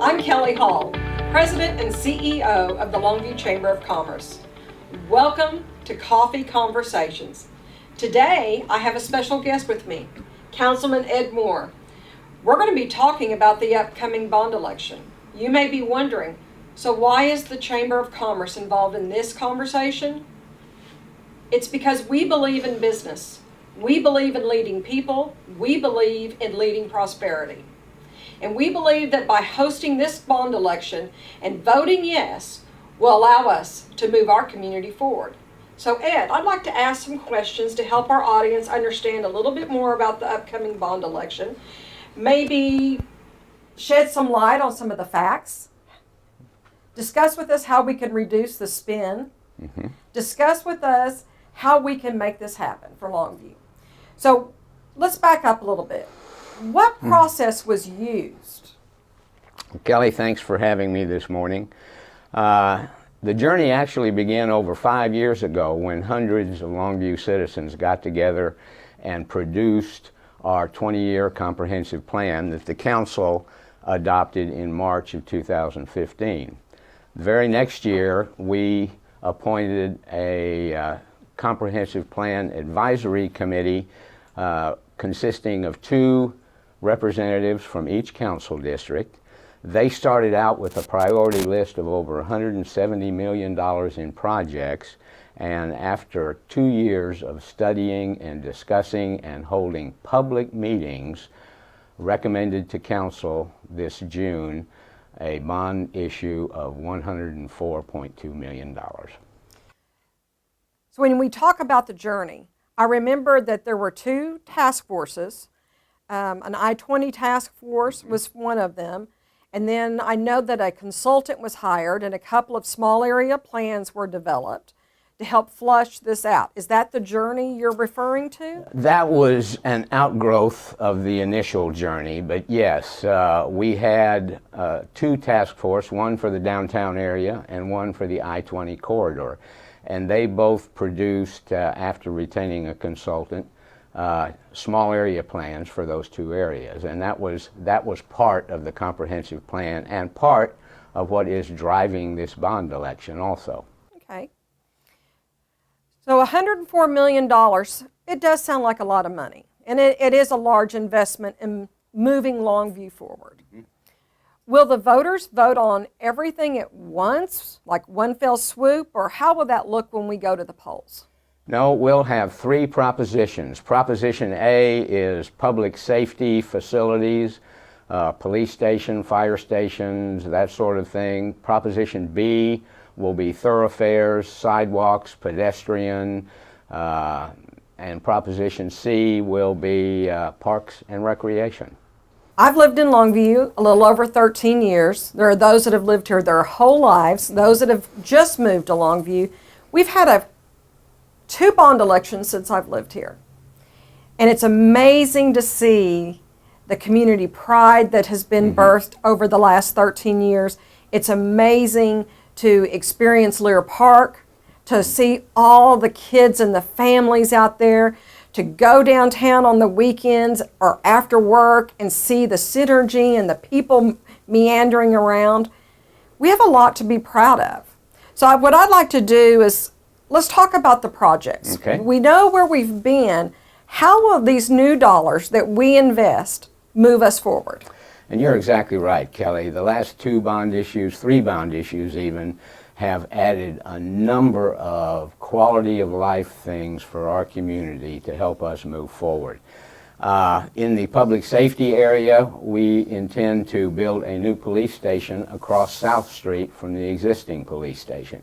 I'm Kelly Hall, President and CEO of the Longview Chamber of Commerce. Welcome to Coffee Conversations. Today, I have a special guest with me, Councilman Ed Moore. We're going to be talking about the upcoming bond election. You may be wondering, so why is the Chamber of Commerce involved in this conversation? It's because we believe in business. We believe in leading people. We believe in leading prosperity. And we believe that by hosting this bond election and voting yes will allow us to move our community forward. So Ed, I'd like to ask some questions to help our audience understand a little bit more about the upcoming bond election. Maybe shed some light on some of the facts. Discuss with us how we can reduce the spin. Discuss with us how we can make this happen for Longview. So let's back up a little bit. What process was used? Kelly, thanks for having me this morning. The journey actually began over 5 years ago when hundreds of Longview citizens got together and produced our 20-year comprehensive plan that the council adopted in March of 2015. The very next year, we appointed a comprehensive plan advisory committee consisting of 2 representatives from each council district. They started out with a priority list of over $170 million in projects, and after 2 years of studying and discussing and holding public meetings, recommended to council this June a bond issue of $104.2 million. So when we talk about the journey, I remember that there were 2 task forces. An I-20 task force was one of them. And then I know that a consultant was hired and a couple of small area plans were developed to help flush this out. Is that the journey you're referring to? That was an outgrowth of the initial journey, but yes, we had 2 task force, one for the downtown area and one for the I-20 corridor. And they both produced, after retaining a consultant, small area plans for those 2 areas. And that was part of the comprehensive plan and part of what is driving this bond election also. Okay. So $104 million, it does sound like a lot of money. And it is a large investment in moving Longview forward. Will the voters vote on everything at once, like one fell swoop, or how will that look when we go to the polls? No, we'll have 3 propositions. Proposition A is public safety facilities, police station, fire stations, that sort of thing. Proposition B will be thoroughfares, sidewalks, pedestrian, and Proposition C will be parks and recreation. I've lived in Longview a little over 13 years. There are those that have lived here their whole lives, those that have just moved to Longview. We've had 2 bond elections since I've lived here. And it's amazing to see the community pride that has been birthed over the last 13 years. It's amazing to experience Lear Park, to see all the kids and the families out there, to go downtown on the weekends or after work and see the synergy and the people meandering around. We have a lot to be proud of. So what I'd like to do is, let's talk about the projects. Okay. We know where we've been. How will these new dollars that we invest move us forward? And you're exactly right, Kelly. The last 2 bond issues, 3 bond issues even, have added a number of quality of life things for our community to help us move forward. In the public safety area, we intend to build a new police station across South Street from the existing police station.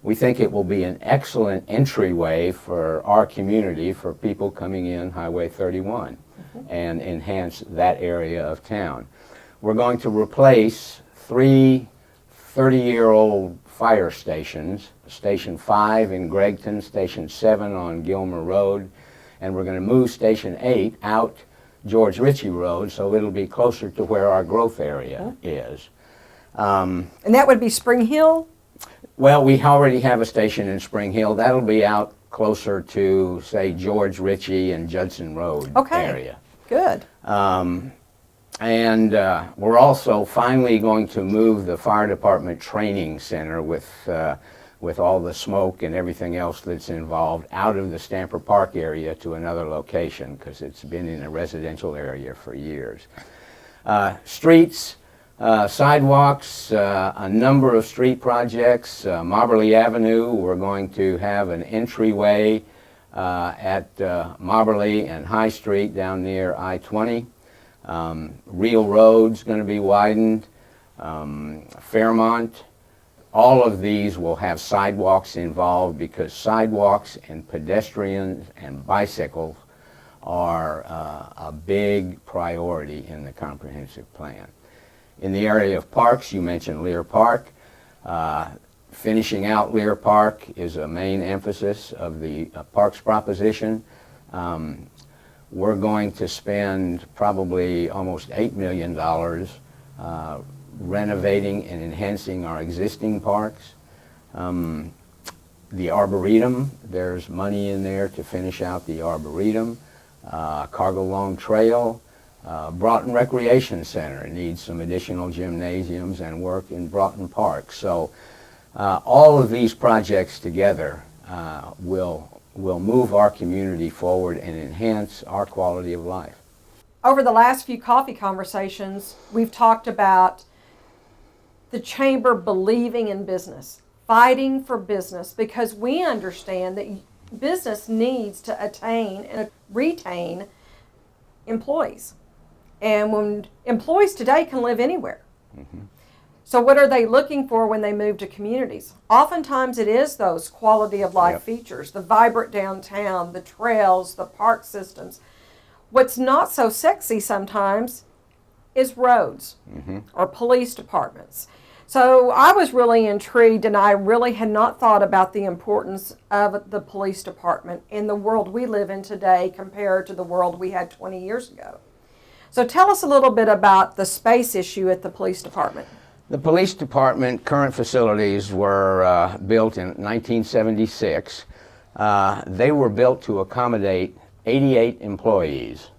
We think it will be an excellent entryway for our community, for people coming in Highway 31, and enhance that area of town. We're going to replace 3 30-year-old fire stations, Station 5 in Gregton, Station 7 on Gilmer Road, and we're going to move Station 8 out George Ritchie Road so it'll be closer to where our growth area is. And that would be Spring Hill? Well, we already have a station in Spring Hill. That'll be out closer to, say, George Ritchie and Judson Road area. Good. And we're also finally going to move the fire department training center with all the smoke and everything else that's involved out of the Stamper Park area to another location because it's been in a residential area for years. Streets, sidewalks, a number of street projects. Moberly Avenue, we're going to have an entryway at Moberly and High Street down near I-20. Real Road's going to be widened. Fairmont. All of these will have sidewalks involved because sidewalks and pedestrians and bicycles are a big priority in the comprehensive plan. In the area of parks, you mentioned Lear Park. Finishing out Lear Park is a main emphasis of the Parks proposition. We're going to spend probably almost $8 million renovating and enhancing our existing parks. The Arboretum, there's money in there to finish out the Arboretum. Cargo Long Trail, Broughton Recreation Center needs some additional gymnasiums and work in Broughton Park. So all of these projects together will move our community forward and enhance our quality of life. Over the last few coffee conversations, we've talked about the chamber believing in business, fighting for business, because we understand that business needs to attain and retain employees. And when employees today can live anywhere. Mm-hmm. So what are they looking for when they move to communities? Oftentimes it is those quality of life features, the vibrant downtown, the trails, the park systems. What's not so sexy sometimes is roads or police departments. So I was really intrigued, and I really had not thought about the importance of the police department in the world we live in today compared to the world we had 20 years ago. So tell us a little bit about the space issue at the police department. The police department current facilities were built in 1976. They were built to accommodate 88 employees.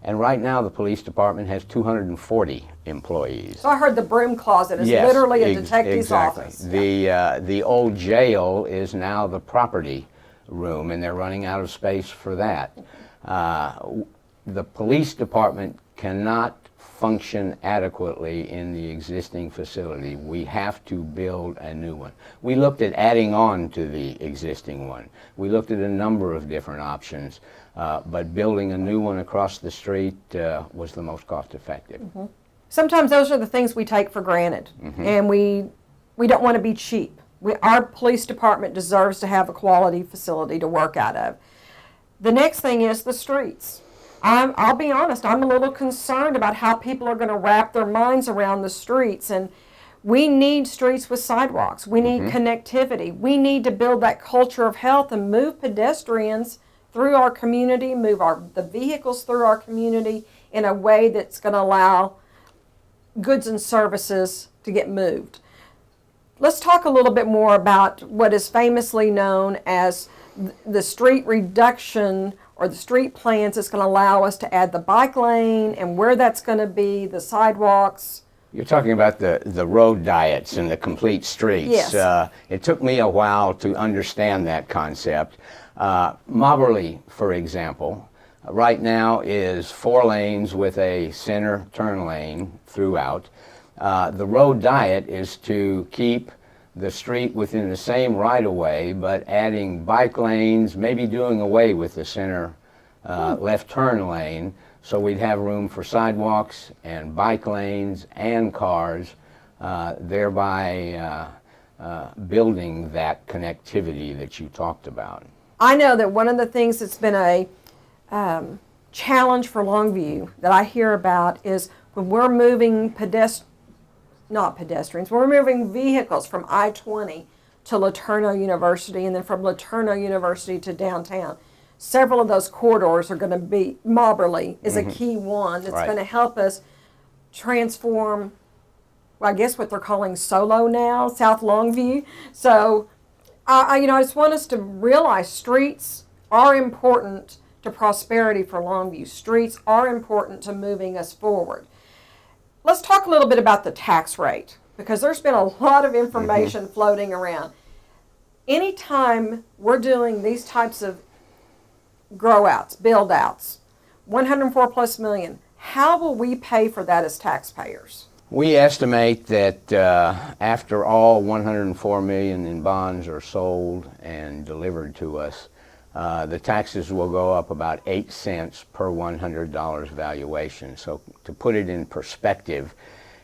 And right now the police department has 240 employees. So I heard the broom closet is literally a detective's office. The old jail is now the property room, and they're running out of space for that. The police department cannot function adequately in the existing facility. We have to build a new one. We looked at adding on to the existing one. We looked at a number of different options, but building a new one across the street was the most cost effective. Mm-hmm. Sometimes those are the things we take for granted, and we don't want to be cheap. Our police department deserves to have a quality facility to work out of. The next thing is the streets. I'll be honest, I'm a little concerned about how people are going to wrap their minds around the streets, and we need streets with sidewalks. We need connectivity. We need to build that culture of health and move pedestrians through our community, move the vehicles through our community in a way that's going to allow goods and services to get moved. Let's talk a little bit more about what is famously known as the street reduction or the street plans that's going to allow us to add the bike lane and where that's going to be, the sidewalks. You're talking about the road diets and the complete streets. Yes. It took me a while to understand that concept. Moberly, for example, right now is 4 lanes with a center turn lane throughout. The road diet is to keep the street within the same right-of-way, but adding bike lanes, maybe doing away with the center left turn lane, so we'd have room for sidewalks and bike lanes and cars, thereby building that connectivity that you talked about. I know that one of the things that's been a challenge for Longview that I hear about is when we're moving we're moving vehicles from I-20 to LeTourneau University and then from LeTourneau University to downtown. Several of those corridors are going to be, Moberly is a key one that's going to help us transform, well, I guess what they're calling Solo now, South Longview. So, I just want us to realize streets are important to prosperity for Longview. Streets are important to moving us forward. Let's talk a little bit about the tax rate, because there's been a lot of information floating around. Anytime we're doing these types of grow outs, build outs, 104 plus million, how will we pay for that as taxpayers? We estimate that after all 104 million in bonds are sold and delivered to us, the taxes will go up about 8 cents per $100 valuation. So to put it in perspective,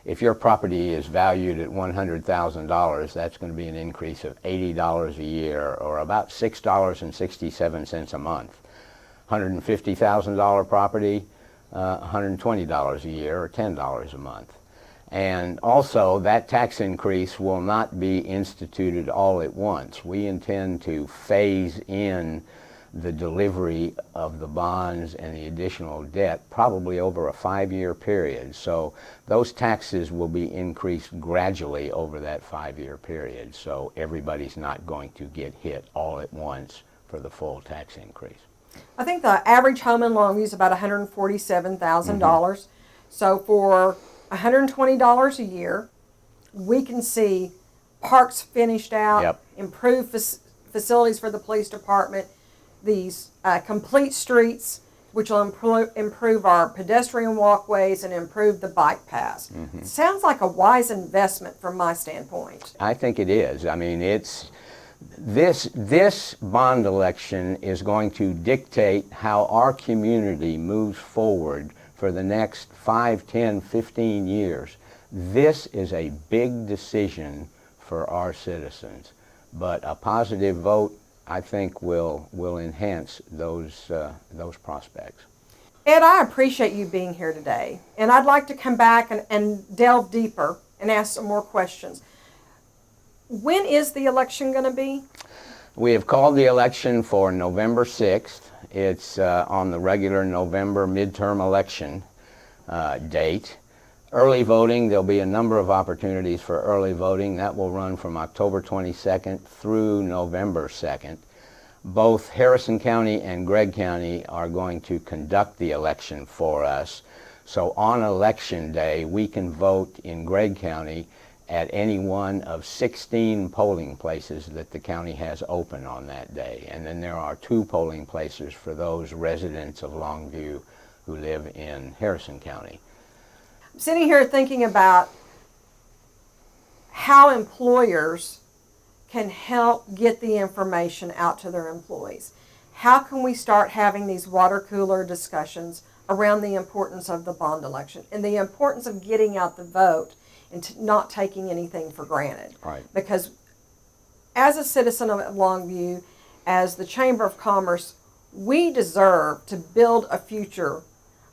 if your property is valued at $100,000, that's going to be an increase of $80 a year, or about $6.67 a month. $150,000 property, $120 a year, or $10 a month. And also, that tax increase will not be instituted all at once. We intend to phase in the delivery of the bonds and the additional debt probably over a 5-year period. So those taxes will be increased gradually over that 5-year period. So everybody's not going to get hit all at once for the full tax increase. I think the average home in Longview is about $147,000. So for $120 a year, we can see parks finished out, improved facilities for the police department, these complete streets, which will improve our pedestrian walkways and improve the bike paths. It sounds like a wise investment from my standpoint. I think it is. I mean, this bond election is going to dictate how our community moves forward for the next 5, 10, 15 years. This is a big decision for our citizens, but a positive vote, I think, will enhance those prospects. Ed, I appreciate you being here today, and I'd like to come back and delve deeper and ask some more questions. When is the election going to be? We have called the election for November 6th. It's on the regular November midterm election date. Early voting, there'll be a number of opportunities for early voting. That will run from October 22nd through November 2nd. Both Harrison County and Gregg County are going to conduct the election for us. So on election day, we can vote in Gregg County at any one of 16 polling places that the county has open on that day. And then there are 2 polling places for those residents of Longview who live in Harrison County. I'm sitting here thinking about how employers can help get the information out to their employees. How can we start having these water cooler discussions around the importance of the bond election and the importance of getting out the vote and not taking anything for granted? Right. Because as a citizen of Longview, as the Chamber of Commerce, we deserve to build a future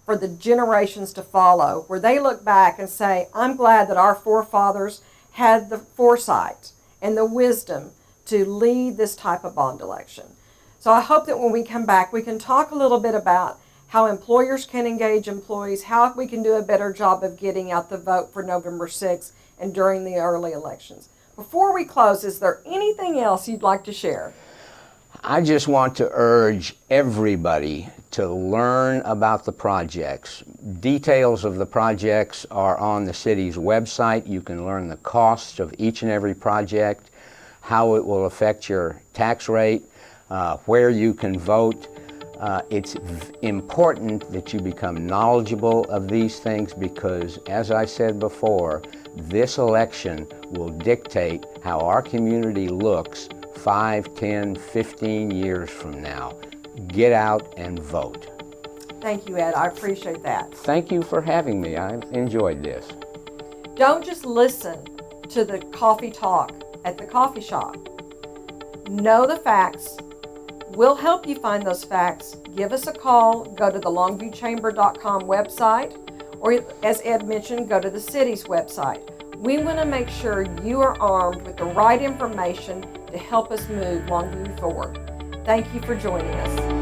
for the generations to follow, where they look back and say, I'm glad that our forefathers had the foresight and the wisdom to lead this type of bond election. So I hope that when we come back, we can talk a little bit about how employers can engage employees, how we can do a better job of getting out the vote for November 6th and during the early elections. Before we close, is there anything else you'd like to share? I just want to urge everybody to learn about the projects. Details of the projects are on the city's website. You can learn the costs of each and every project, how it will affect your tax rate, where you can vote. It's important that you become knowledgeable of these things because, as I said before, this election will dictate how our community looks 5, 10, 15 years from now. Get out and vote. Thank you, Ed. I appreciate that. Thank you for having me. I've enjoyed this. Don't just listen to the coffee talk at the coffee shop. Know the facts. We'll help you find those facts. Give us a call. Go to the longviewchamber.com website, or as Ed mentioned, go to the city's website. We want to make sure you are armed with the right information to help us move Longview forward. Thank you for joining us.